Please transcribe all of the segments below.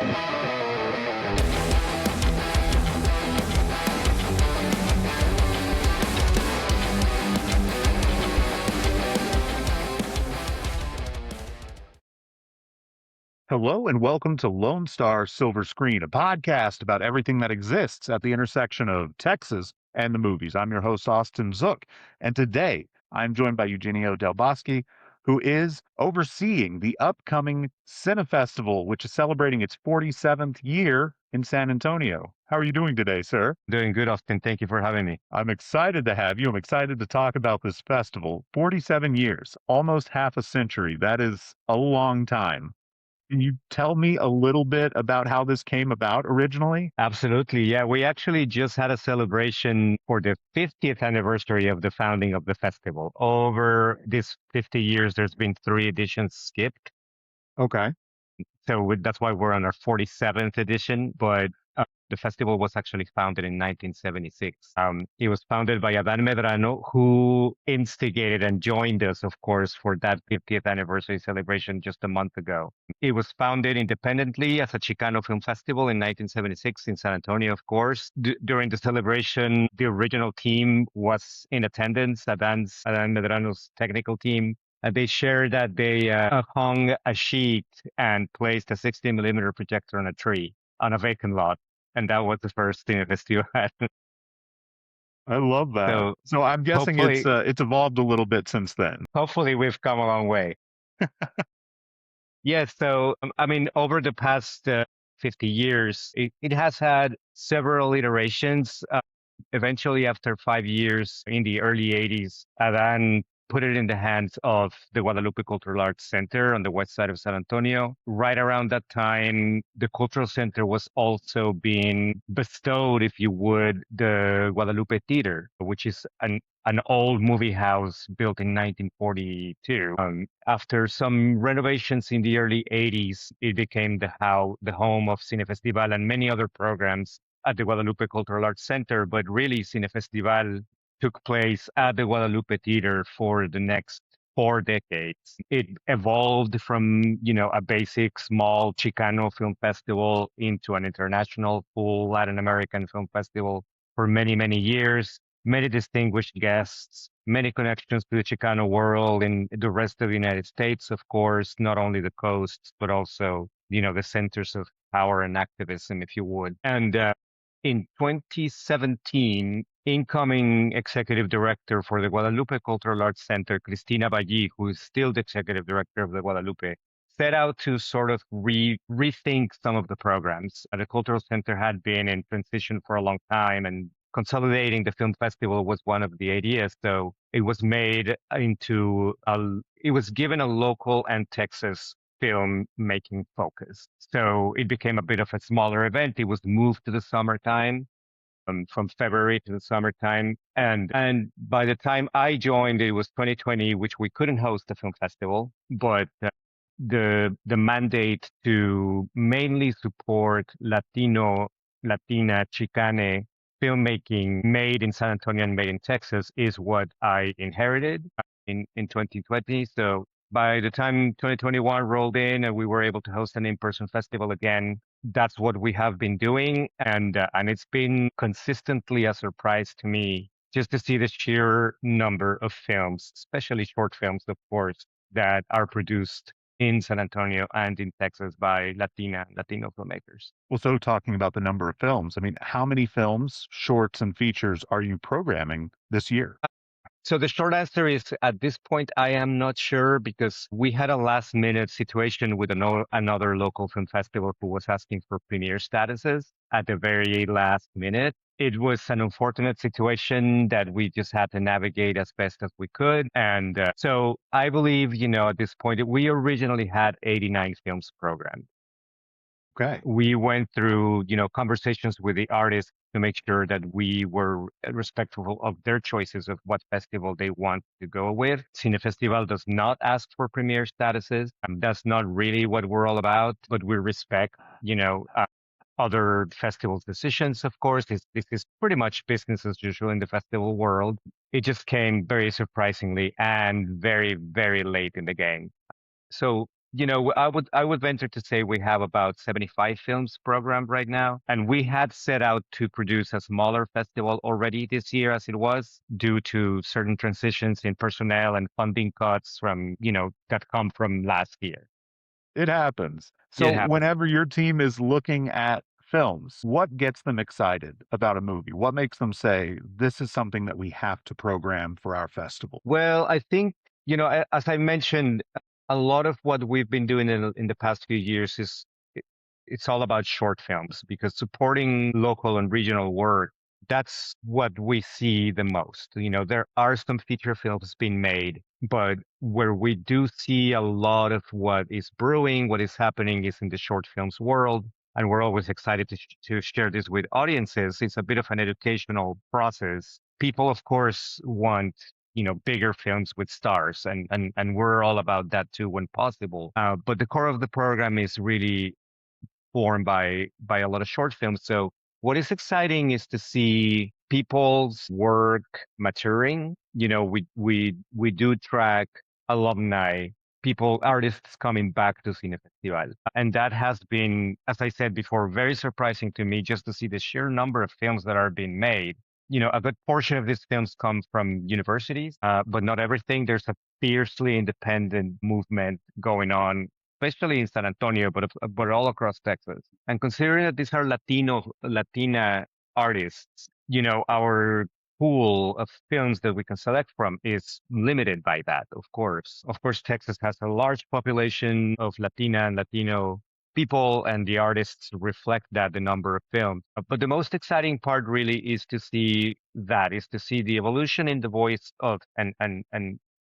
Hello and welcome to Lone Star Silver Screen, a podcast about everything that exists at the intersection of Texas and the movies. I'm your host, Austin Zook, and today I'm joined by Eugenio Del Bosque, who is overseeing the upcoming CineFestival, which is celebrating its 47th year in San Antonio. How are you doing today, sir? Doing good, Austin. Thank you for having me. I'm excited to have you. I'm excited to talk about this festival. 47 years, almost half a century. That is a long time. Can you tell me a little bit about how this came about originally? Absolutely. Yeah, we actually just had a celebration for the 50th anniversary of the founding of the festival. Over these 50 years, there's been 3 editions skipped. Okay. So that's why we're on our 47th edition. But the festival was actually founded in 1976. It was founded by Adán Medrano, who instigated and joined us, of course, for that 50th anniversary celebration just a month ago. It was founded independently as a Chicano film festival in 1976 in San Antonio, of course. During the celebration, the original team was in attendance, Adán Medrano's technical team. They shared that they hung a sheet and placed a 60 millimeter projector on a tree on a vacant lot. And that was the first CineFestival. I love that. So So I'm guessing it's evolved a little bit since then. hopefully we've come a long way. Yes. So, I mean, over the past 50 years, it has had several iterations. Eventually, after 5 years in the early 80s, Adan put it in the hands of the Guadalupe Cultural Arts Center on the west side of San Antonio. Right around that time, the Cultural Center was also being bestowed, if you would, the Guadalupe Theater, which is an old movie house built in 1942. After some renovations in the early 80s, it became the home of CineFestival and many other programs at the Guadalupe Cultural Arts Center, but really CineFestival took place at the Guadalupe Theater for the next 4 decades. It evolved from, a basic small Chicano film festival into an international full Latin American film festival for many, many years. Many distinguished guests, many connections to the Chicano world and the rest of the United States, of course, not only the coasts, but also, the centers of power and activism, if you would. And in 2017, incoming executive director for the Guadalupe Cultural Arts Center, Cristina Balli, who is still the executive director of the Guadalupe, set out to sort of rethink some of the programs. The Cultural Center had been in transition for a long time, and consolidating the film festival was one of the ideas. So it was made it was given a local and Texas filmmaking focus. So it became a bit of a smaller event. It was moved to the summertime, from February to the summertime. And by the time I joined, it was 2020, which we couldn't host the film festival, but the mandate to mainly support Latino, Latina, Chicane filmmaking made in San Antonio and made in Texas is what I inherited in 2020. So by the time 2021 rolled in and we were able to host an in-person festival again, that's what we have been doing. And it's been consistently a surprise to me just to see the sheer number of films, especially short films, of course, that are produced in San Antonio and in Texas by Latino filmmakers. Well, so talking about the number of films, I mean, how many films, shorts, and features are you programming this year? So the short answer is at this point, I am not sure because we had a last minute situation with another local film festival who was asking for premiere statuses at the very last minute. It was an unfortunate situation that we just had to navigate as best as we could. And so I believe, at this point, we originally had 89 films programmed. Okay. We went through, conversations with the artists to make sure that we were respectful of their choices of what festival they want to go with. CineFestival does not ask for premiere statuses. That's not really what we're all about, but we respect, other festivals' decisions, of course. This is pretty much business as usual in the festival world. It just came very surprisingly and very, very late in the game. So I would venture to say we have about 75 films programmed right now, and we had set out to produce a smaller festival already this year as it was due to certain transitions in personnel and funding cuts that come from last year. It happens. It So happened. whenever your team is looking at films, what gets them excited about a movie? What makes them say, this is something that we have to program for our festival? Well, I think, as I mentioned, a lot of what we've been doing in the past few years it's all about short films because supporting local and regional work, that's what we see the most. There are some feature films being made, but where we do see a lot of what is brewing, what is happening is in the short films world. And we're always excited to share this with audiences. It's a bit of an educational process. People, of course, want bigger films with stars, and we're all about that too when possible. But the core of the program is really formed by a lot of short films. So what is exciting is to see people's work maturing. We do track alumni, people, artists coming back to CineFestival. And that has been, as I said before, very surprising to me just to see the sheer number of films that are being made. A good portion of these films come from universities, but not everything. There's a fiercely independent movement going on, especially in San Antonio, but all across Texas. And considering that these are Latina artists, our pool of films that we can select from is limited by that, of course. Of course, Texas has a large population of Latina and Latino people, and the artists reflect that, the number of films. But the most exciting part really is to see the evolution in the voice of and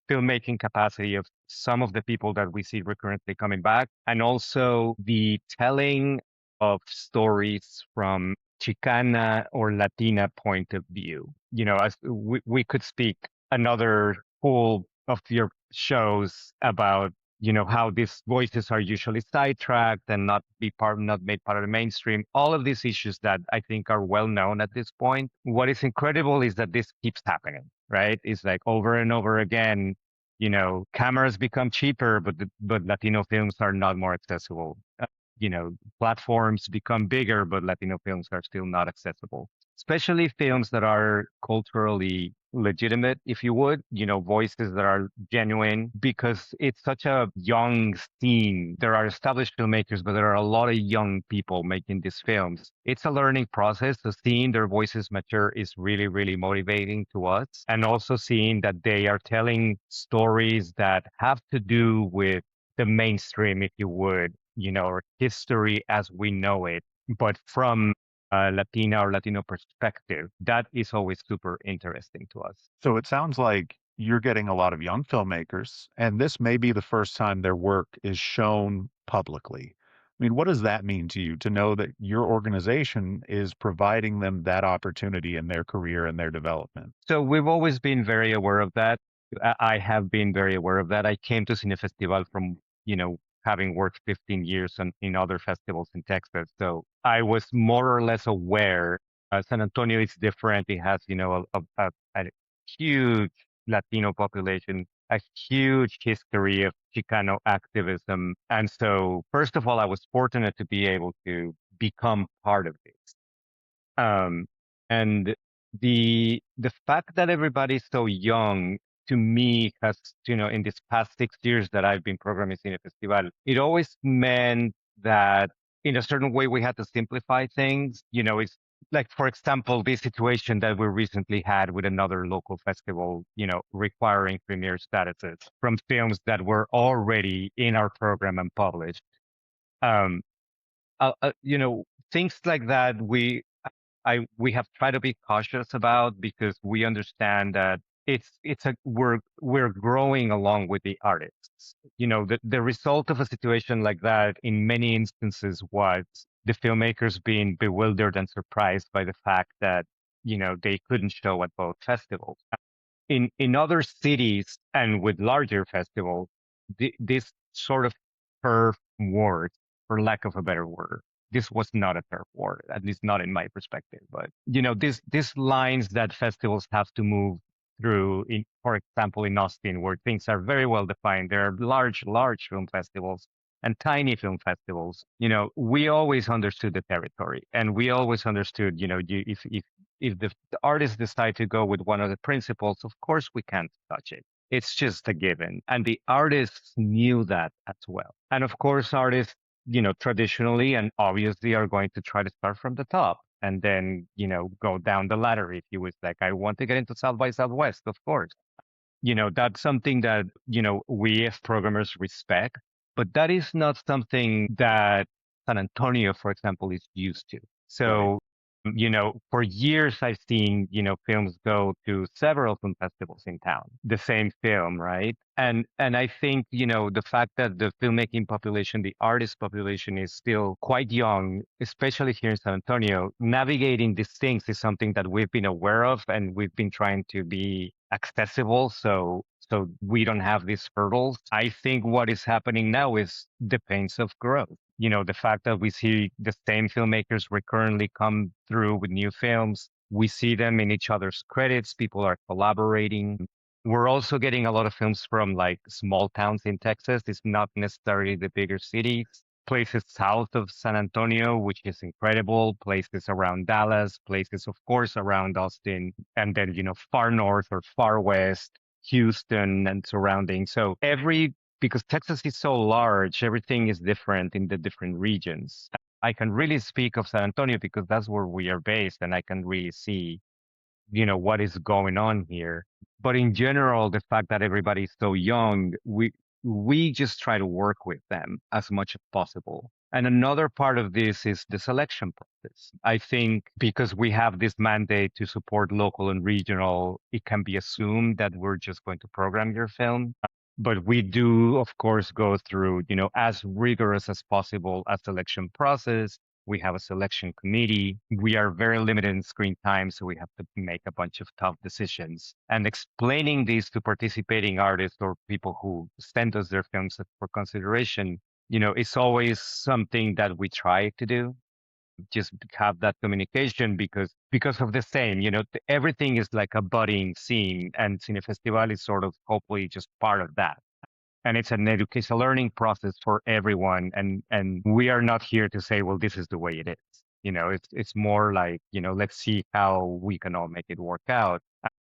filmmaking capacity of some of the people that we see recurrently coming back, and also the telling of stories from Chicana or Latina point of view. As we could speak another pool of your shows about how these voices are usually sidetracked and not made part of the mainstream. All of these issues that I think are well known at this point. What is incredible is that this keeps happening, right? It's like over and over again. Cameras become cheaper, but Latino films are not more accessible. Platforms become bigger, but Latino films are still not accessible, especially films that are culturally legitimate, if you would, voices that are genuine, because it's such a young scene. There are established filmmakers, but there are a lot of young people making these films. It's a learning process. So seeing their voices mature is really, really motivating to us. And also seeing that they are telling stories that have to do with the mainstream, if you would, or history as we know it, but from a Latina or Latino perspective. That is always super interesting to us. So it sounds like you're getting a lot of young filmmakers, and this may be the first time their work is shown publicly. I mean, what does that mean to you to know that your organization is providing them that opportunity in their career and their development? So we've always been very aware of that. I have been very aware of that. I came to CineFestival from, having worked 15 years in other festivals in Texas. So I was more or less aware. San Antonio is different. It has, a huge Latino population, a huge history of Chicano activism. And so, first of all, I was fortunate to be able to become part of this. Um, and the fact that everybody's so young to me has, in these past 6 years that I've been programming Cine Festival, it always meant that in a certain way we had to simplify things. It's like, for example, this situation that we recently had with another local festival, requiring premiere statuses from films that were already in our program and published. Um, Things like that we have tried to be cautious about because we understand that we're growing along with the artists. The result of a situation like that in many instances was the filmmakers being bewildered and surprised by the fact that they couldn't show at both festivals. In other cities and with larger festivals, this sort of turf war, for lack of a better word, this was not a turf war, at least not in my perspective. But these lines that festivals have to move through, for example, in Austin, where things are very well defined. There are large film festivals and tiny film festivals, we always understood the territory, and we always understood, if the artists decide to go with one of the principles, of course we can't touch it. It's just a given. And the artists knew that as well. And of course, artists, traditionally and obviously are going to try to start from the top and then, go down the ladder. If you wish, like, I want to get into South by Southwest, of course. That's something that, we as programmers respect, but that is not something that San Antonio, for example, is used to. Right. So, for years I've seen, films go to several film festivals in town, the same film, right? And I think, the fact that the filmmaking population, the artist population is still quite young, especially here in San Antonio, navigating these things is something that we've been aware of and we've been trying to be accessible so we don't have these hurdles. I think what is happening now is the pains of growth. The fact that we see the same filmmakers recurrently come through with new films. We see them in each other's credits. People are collaborating. We're also getting a lot of films from like small towns in Texas. It's not necessarily the bigger cities. Places south of San Antonio, which is incredible. Places around Dallas, places, of course, around Austin, and then, far north or far west, Houston and surrounding. So because Texas is so large, everything is different in the different regions. I can really speak of San Antonio because that's where we are based, and I can really see, what is going on here. But in general, the fact that everybody's so young, we just try to work with them as much as possible. And another part of this is the selection process. I think because we have this mandate to support local and regional, it can be assumed that we're just going to program your film. But we do, of course, go through, as rigorous as possible a selection process. We have a selection committee. We are very limited in screen time, so we have to make a bunch of tough decisions. And explaining these to participating artists or people who send us their films for consideration, it's always something that we try to do. Just have that communication because of the same, everything is like a budding scene, and CineFestival is sort of hopefully just part of that, and it's an education learning process for everyone, and we are not here to say, well, this is the way it is. It's more like, let's see how we can all make it work out.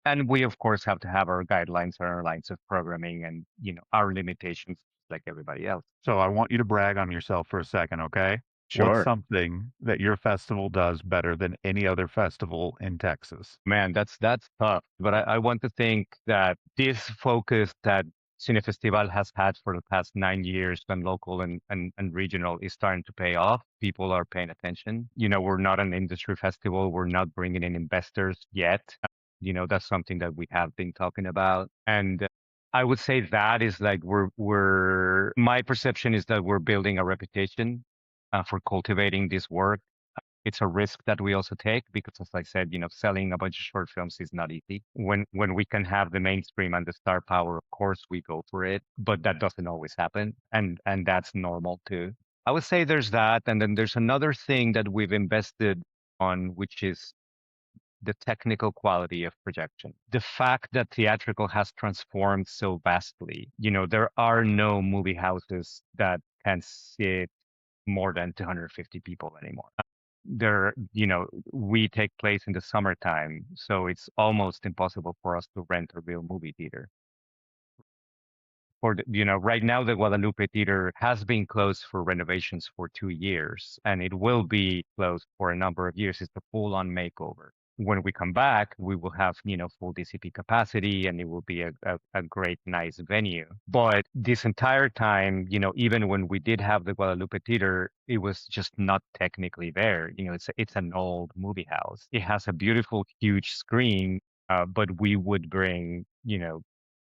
And we of course have to have our guidelines and our lines of programming and, our limitations like everybody else. So I want you to brag on yourself for a second, okay? What's Sure. something that your festival does better than any other festival in Texas? Man, that's tough. But I want to think that this focus that CineFestival has had for the past 9 years on local and regional is starting to pay off. People are paying attention. We're not an industry festival. We're not bringing in investors yet. That's something that we have been talking about. And I would say that is like my perception is that we're building a reputation for cultivating this work. It's a risk that we also take because, as I said, selling a bunch of short films is not easy. When we can have the mainstream and the star power, of course we go for it, but that doesn't always happen, and that's normal too. I would say there's that, and then there's another thing that we've invested on, which is the technical quality of projection. The fact that theatrical has transformed so vastly. There are no movie houses that can sit more than 250 people anymore. We take place in the summertime, so it's almost impossible for us to rent a real movie theater. Right now, the Guadalupe Theater has been closed for renovations for 2 years, and it will be closed for a number of years. It's a full-on makeover. When we come back, we will have, full DCP capacity, and it will be a great, nice venue. But this entire time, even when we did have the Guadalupe Theater, it was just not technically there. It's an old movie house. It has a beautiful, huge screen, but we would bring,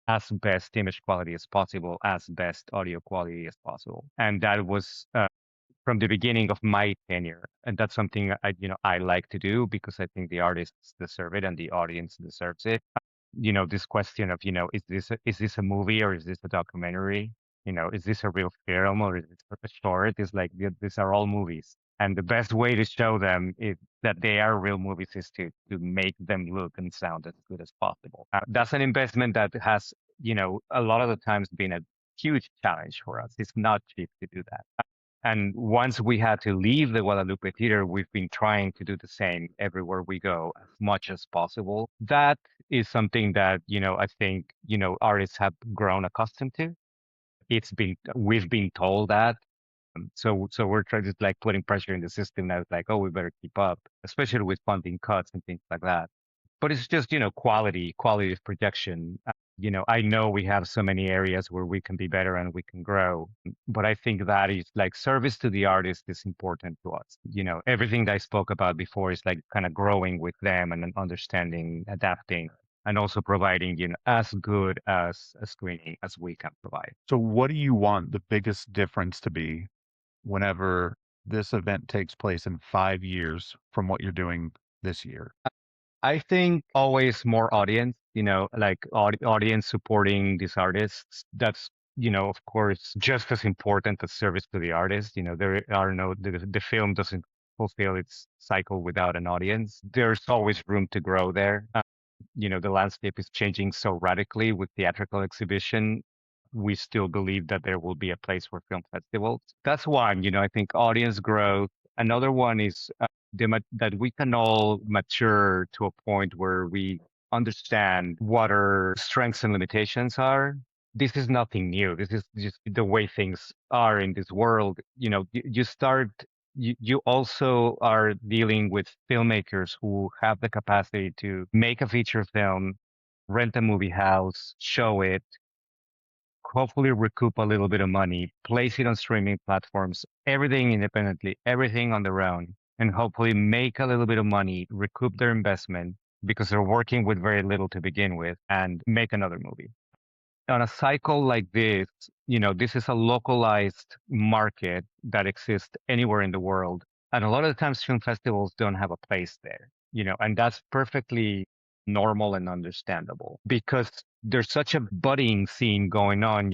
as best image quality as possible, as best audio quality as possible. And that was from the beginning of my tenure. And that's something I like to do because I think the artists deserve it and the audience deserves it. This question of, is this a movie or is this a documentary? Is this a real film or is it a short? It's like these are all movies. And the best way to show them that they are real movies is to make them look and sound as good as possible. That's an investment that has, a lot of the times been a huge challenge for us. It's not cheap to do that. And once we had to leave the Guadalupe Theater, we've been trying to do the same everywhere we go as much as possible. That is something that, I think, artists have grown accustomed to. We've been told that. So we're trying to like putting pressure in the system now. It's like, oh, we better keep up, especially with funding cuts and things like that. But it's just, quality of projection. I know we have so many areas where we can be better and we can grow, but I think that is like service to the artist is important to us. Everything that I spoke about before is like kind of growing with them and then understanding, adapting, and also providing, as good as a screening as we can provide. So, what do you want the biggest difference to be whenever this event takes place in 5 years from what you're doing this year? I think always more audience, like audience supporting these artists. That's, of course, just as important as service to the artist. The film doesn't fulfill its cycle without an audience. There's always room to grow there. The landscape is changing so radically with theatrical exhibition. We still believe that there will be a place for film festivals. That's one, I think audience growth. Another one is that we can all mature to a point where we understand what our strengths and limitations are. This is nothing new. This is just the way things are in this world. You also are dealing with filmmakers who have the capacity to make a feature film, rent a movie house, show it, hopefully recoup a little bit of money, place it on streaming platforms, everything independently, everything on their own, and hopefully make a little bit of money, recoup their investment because they're working with very little to begin with and make another movie. On a cycle like this, this is a localized market that exists anywhere in the world. And a lot of the times film festivals don't have a place there, and that's perfectly normal and understandable because there's such a budding scene going on,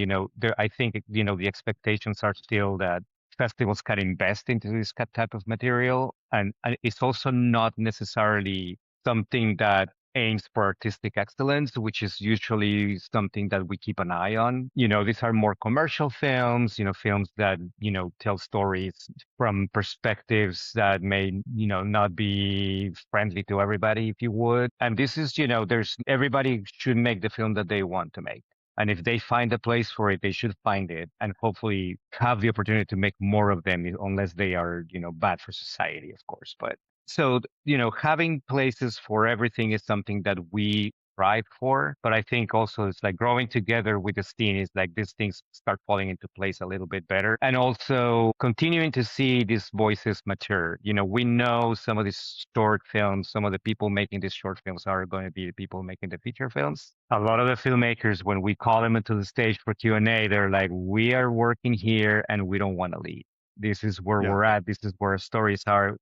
I think, the expectations are still that festivals can invest into this type of material. And it's also not necessarily something that aims for artistic excellence, which is usually something that we keep an eye on. These are more commercial films, films that, tell stories from perspectives that may, not be friendly to everybody, if you would. And this is, everybody should make the film that they want to make. And if they find a place for it, they should find it and hopefully have the opportunity to make more of them, unless they are, bad for society, of course. But so, having places for everything is something that we strive for. But I think also it's like growing together with the scene is like these things start falling into place a little bit better. And also continuing to see these voices mature. We know some of these short films, some of the people making these short films are going to be the people making the feature films. A lot of the filmmakers, when we call them into the stage for Q&A, they're like, we are working here and we don't want to leave. This is where Yeah. we're at. This is where our stories are.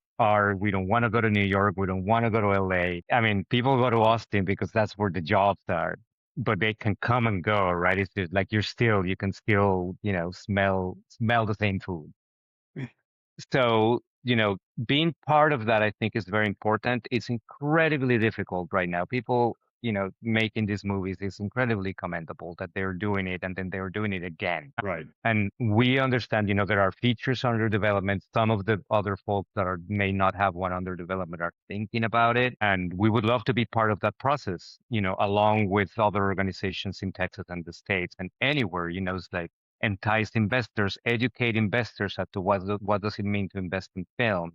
We don't want to go to New York. We don't want to go to LA. I mean, people go to Austin because that's where the jobs are, but they can come and go, right? It's just like you can still, smell the same food. So, being part of that, I think, is very important. It's incredibly difficult right now. People, making these movies is incredibly commendable that they're doing it and then they're doing it again. Right. And we understand, there are features under development. Some of the other folks that may not have one under development are thinking about it. And we would love to be part of that process, along with other organizations in Texas and the States and anywhere, it's like entice investors, educate investors as to what does it mean to invest in film.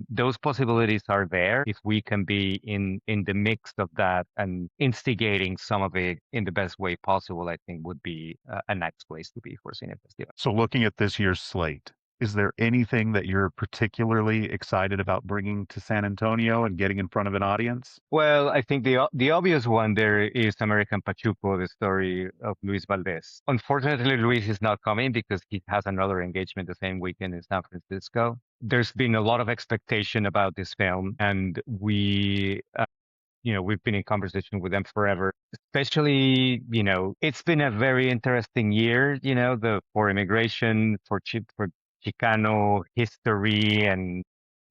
Those possibilities are there if we can be in the mix of that and instigating some of it in the best way possible. I think would be a nice place to be for CineFestival. So, looking at this year's slate, is there anything that you're particularly excited about bringing to San Antonio and getting in front of an audience? Well, I think the obvious one there is American Pachuco, the story of Luis Valdez. Unfortunately, Luis is not coming because he has another engagement the same weekend in San Francisco. There's been a lot of expectation about this film, and we've been in conversation with them forever. Especially, it's been a very interesting year, for immigration, for Chicano history, and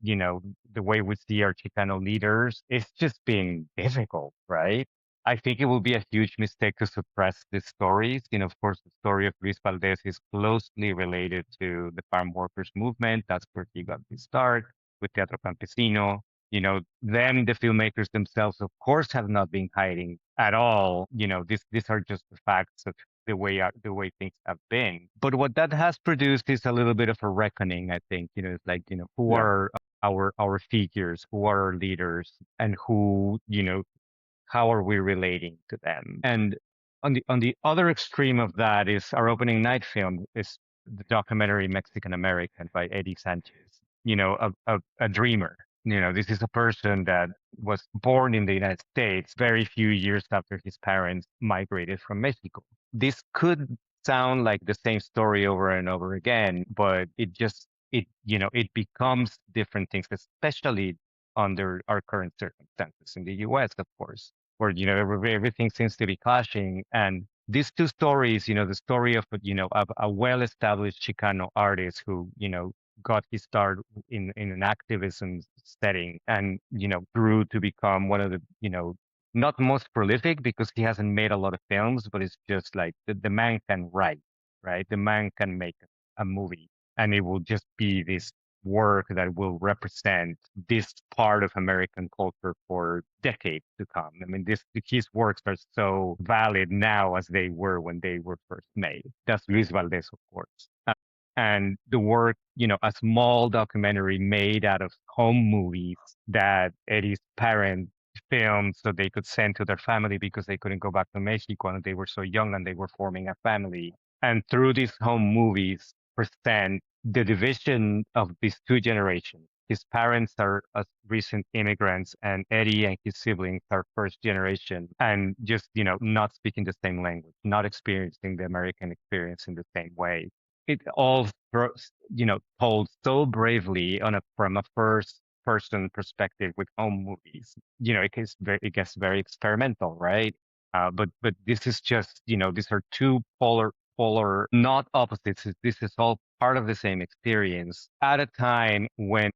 the way we see our Chicano leaders. It's just been difficult, right? I think it would be a huge mistake to suppress these stories. Of course, the story of Luis Valdez is closely related to the farm workers movement. That's where he got his start with Teatro Campesino. Them, the filmmakers themselves, of course, have not been hiding at all. These are just the facts of the way things have been. But what that has produced is a little bit of a reckoning. I think it's like who Yeah. are our figures, who are our leaders, and who how are we relating to them? And on the other extreme of that is our opening night film is the documentary Mexican American by Eddie Sanchez. A dreamer. This is a person that was born in the United States very few years after his parents migrated from Mexico. This could sound like the same story over and over again, but it becomes different things, especially under our current circumstances in the US, of course, where everything seems to be clashing. And these two stories, the story of a well-established Chicano artist who got his start in an activism setting and grew to become one of the not most prolific because he hasn't made a lot of films, but it's just like the man can write, right? The man can make a movie, and it will just be this work that will represent this part of American culture for decades to come. I mean, his works are so valid now as they were when they were first made. That's Luis Valdez, of course. And the work, a small documentary made out of home movies that Eddie's parents filmed so they could send to their family because they couldn't go back to Mexico and they were so young and they were forming a family. And through these home movies, present the division of these two generations. His parents are recent immigrants, and Eddie and his siblings are first generation, and just not speaking the same language, not experiencing the American experience in the same way. It all told so bravely from a first person perspective with home movies. It gets very experimental, right? But this is just these are two polar, not opposites. This is all part of the same experience at a time when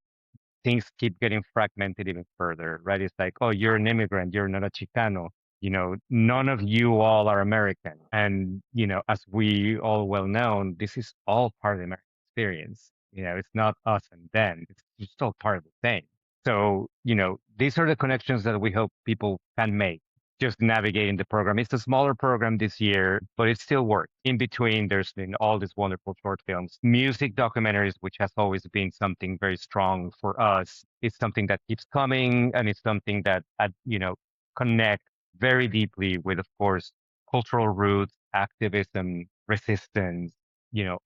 things keep getting fragmented even further, right? It's like, oh, you're an immigrant, you're not a Chicano. None of you all are American. And, as we all well know, this is all part of the American experience. It's not us and them. It's just all part of the thing. So, these are the connections that we hope people can make just navigating the program. It's a smaller program this year, but it still works. In between, there's been all these wonderful short films, music documentaries, which has always been something very strong for us. It's something that keeps coming, and it's something that connect very deeply with, of course, cultural roots, activism, resistance.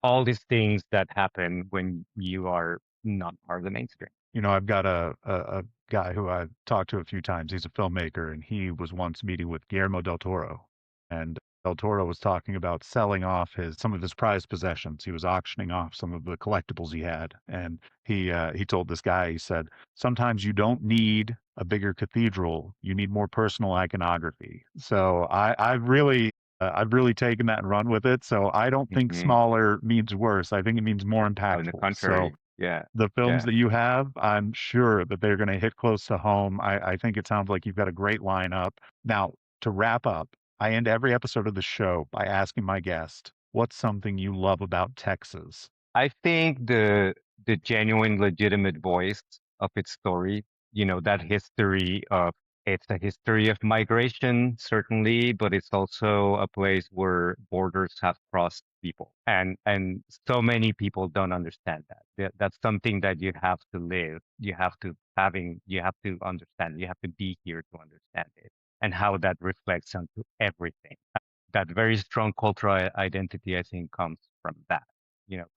All these things that happen when you are not part of the mainstream. I've got a guy who I've talked to a few times. He's a filmmaker, and he was once meeting with Guillermo del Toro. And del Toro was talking about selling off some of his prized possessions. He was auctioning off some of the collectibles he had, and he told this guy, he said, sometimes you don't need a bigger cathedral, you need more personal iconography. So I've really taken that and run with it. So I don't think Hmm. smaller means worse. I think it means more On the impactful. So contrary, yeah, the films yeah. that you have, I'm sure that they're going to hit close to home. I think it sounds like you've got a great lineup. Now, to wrap up, I end every episode of the show by asking my guest, what's something you love about Texas? I think the genuine, legitimate voice of its story, that history of it's a history of migration, certainly, but it's also a place where borders have crossed people. And so many people don't understand that. That's something that you have to live. You have to understand. You have to be here to understand it and how that reflects onto everything. That very strong cultural identity, I think, comes from that.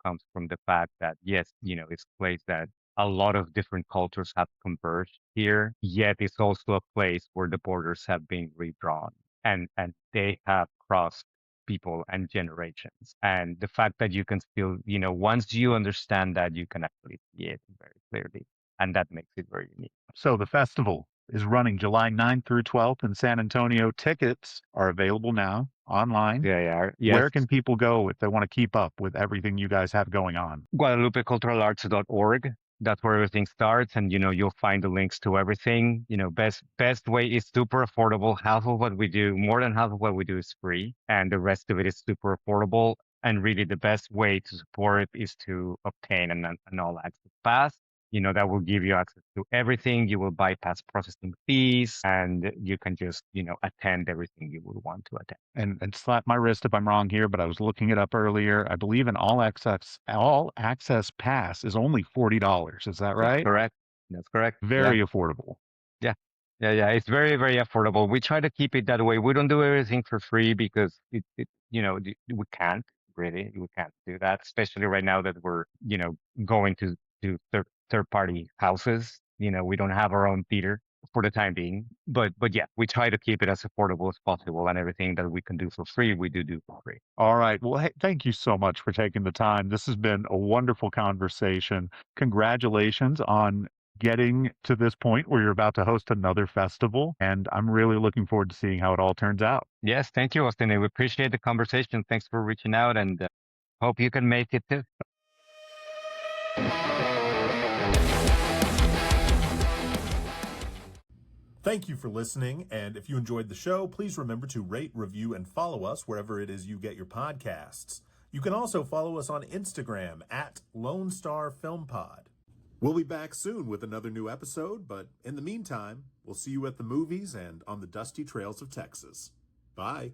Comes from the fact that yes, it's a place that a lot of different cultures have converged here, yet it's also a place where the borders have been redrawn and they have crossed people and generations. And the fact that you can still, once you understand that, you can actually see it very clearly. And that makes it very unique. So the festival is running July 9th through 12th in San Antonio. Tickets are available now online. Yeah, yeah. Yes. Where can people go if they want to keep up with everything you guys have going on? GuadalupeCulturalArts.org. That's where everything starts, and you'll find the links to everything. Best way is super affordable. Half of what we do, more than half of what we do, is free, and the rest of it is super affordable. And really, the best way to support it is to obtain an all access pass. That will give you access to everything. You will bypass processing fees, and you can just attend everything you would want to attend. And slap my wrist if I'm wrong here, but I was looking it up earlier. I believe an all access pass is only $40. Is that That's right? correct. That's correct. Yeah. Very affordable. Yeah. Yeah. Yeah. It's very, very affordable. We try to keep it that way. We don't do everything for free because we can't really, we can't do that, especially right now that we're, going to third party houses. We don't have our own theater for the time being, but yeah, we try to keep it as affordable as possible, and everything that we can do for free, we do for free. All right. Well, hey, thank you so much for taking the time. This has been a wonderful conversation. Congratulations on getting to this point where you're about to host another festival. And I'm really looking forward to seeing how it all turns out. Yes. Thank you, Austin. We appreciate the conversation. Thanks for reaching out, and hope you can make it too. Thank you for listening, and if you enjoyed the show, please remember to rate, review, and follow us wherever it is you get your podcasts. You can also follow us on Instagram at Lone Star Film Pod. We'll be back soon with another new episode, but in the meantime, we'll see you at the movies and on the dusty trails of Texas. Bye.